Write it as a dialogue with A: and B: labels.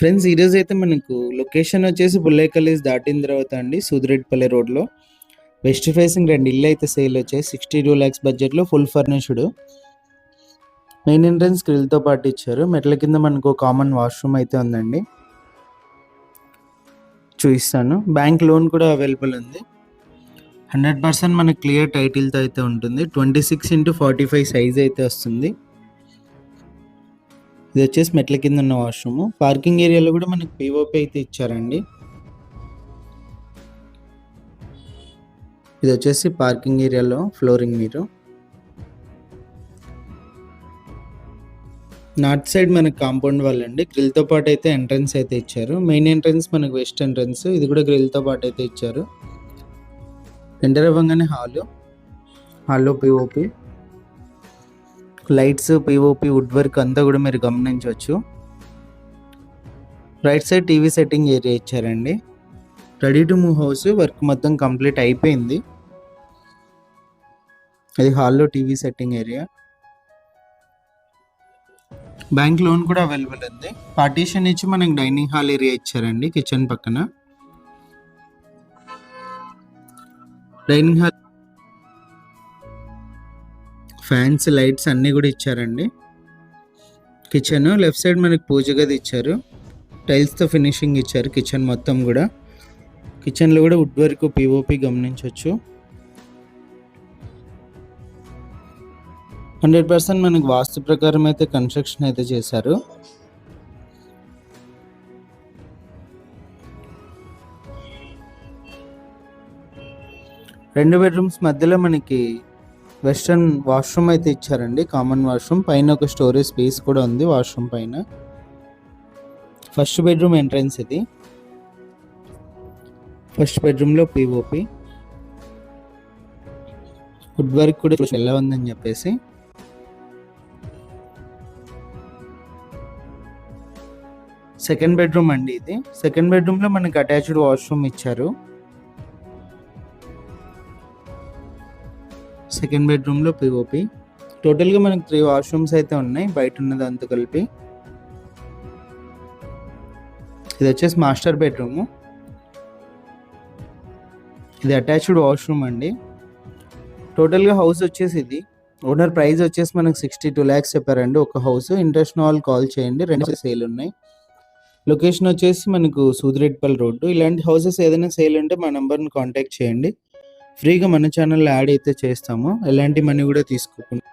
A: Friends ఈరోజు అయితే మనకు లొకేషన్ వచ్చేసి బుల్లేకల్లీస్ దాటిన తర్వాత అండి సూదిరెడ్డిపల్లి రోడ్లో వెస్ట్ ఫేసింగ్ 2 ఇల్లు అయితే సేల్ వచ్చాయి. 62 lakhs బడ్జెట్లో ఫుల్ ఫర్నిష్డ్. మెయిన్ ఎంట్రన్స్ గ్రిల్తో పాటు ఇచ్చారు. మెట్ల కింద మనకు కామన్ వాష్రూమ్ అయితే ఉందండి, చూపిస్తాను. బ్యాంక్ లోన్ కూడా అవైలబుల్ ఉంది. 100% మనకు క్లియర్ టైటిల్తో అయితే ఉంటుంది. 26x45 సైజ్ అయితే వస్తుంది. ఇది వచ్చేసి మెట్ల కింద ఉన్న వాష్రూమ్. పార్కింగ్ ఏరియాలో కూడా మనకి పిఓపి అయితే ఇచ్చారండి. ఇది వచ్చేసి పార్కింగ్ ఏరియాలో ఫ్లోరింగ్. మీరు నార్త్ సైడ్ మనకి కాంపౌండ్ వాల్ అండి, గ్రిల్తో పాటు అయితే ఎంట్రన్స్ అయితే ఇచ్చారు. మెయిన్ ఎంట్రన్స్ మనకు వెస్ట్ ఎంట్రన్స్, ఇది కూడా గ్రిల్తో పాటు అయితే ఇచ్చారు. ఎంటర్ అవ్వగానే హాల్లో POP lights, POP, wood work అంతా కూడా మీరు గమనించవచ్చు. Right side TV setting area ఇచ్చారండి. Ready to move house work మొత్తం కంప్లీట్ అయిపోయింది. అది హాల్లో TV setting area. Bank loan కూడా అవైలబుల్ ఉంది. పార్టీషన్ ఇచ్చి మనకి డైనింగ్ హాల్ ఏరియా ఇచ్చారండి. కిచెన్ పక్కన డైనింగ్ హాల్, ఫ్యాన్స్, లైట్స్ అన్నీ కూడా ఇచ్చారండి. కిచెన్ లెఫ్ట్ సైడ్ మనకి పూజ గది ఇచ్చారు. టైల్స్తో ఫినిషింగ్ ఇచ్చారు కిచెన్ మొత్తం కూడా. కిచెన్లో కూడా వుడ్ వర్క్, పిఓపి గమనించవచ్చు. 100% మనకు వాస్తు ప్రకారం అయితే కన్స్ట్రక్షన్ అయితే చేశారు. రెండు బెడ్రూమ్స్ మధ్యలో మనకి వెస్టర్న్ వాష్రూమ్ అయితే ఇచ్చారండి, కామన్ వాష్రూమ్. పైన ఒక స్టోరేజ్ స్పేస్ కూడా ఉంది వాష్రూమ్ పైన. ఫస్ట్ బెడ్రూమ్ ఎంట్రన్స్ ఇది. ఫస్ట్ బెడ్రూమ్లో పిఓపి, వుడ్ వర్క్ కూడా ఎలా ఉందని చెప్పేసి. సెకండ్ బెడ్రూమ్ అండి ఇది. సెకండ్ బెడ్రూమ్లో మనకి అటాచ్డ్ వాష్రూమ్ ఇచ్చారు. సెకండ్ బెడ్రూమ్లో పిఓపి. టోటల్గా మనకి 3 వాష్రూమ్స్ అయితే ఉన్నాయి బయట ఉన్నది అంతా కలిపి. ఇది వచ్చేసి మాస్టర్ బెడ్రూము. ఇది అటాచ్డ్ వాష్రూమ్ అండి. టోటల్గా హౌస్ వచ్చేసి ఇది. ఓనర్ ప్రైస్ వచ్చేసి మనకు 62 lakhs చెప్పారండి ఒక హౌస్. ఇంట్రెస్ట్ ఉన్న వాళ్ళు కాల్ చేయండి. 2 సేల్ ఉన్నాయి. లొకేషన్ వచ్చేసి మనకు సూదిరెడ్డిపల్లి రోడ్డు. ఇలాంటి హౌసెస్ ఏదైనా సేల్ ఉంటే మా నెంబర్ని కాంటాక్ట్ చేయండి. ఫ్రీగా మన ఛానల్లో యాడ్ అయితే చేస్తాము, ఎలాంటి మనీ కూడా తీసుకోకుండా.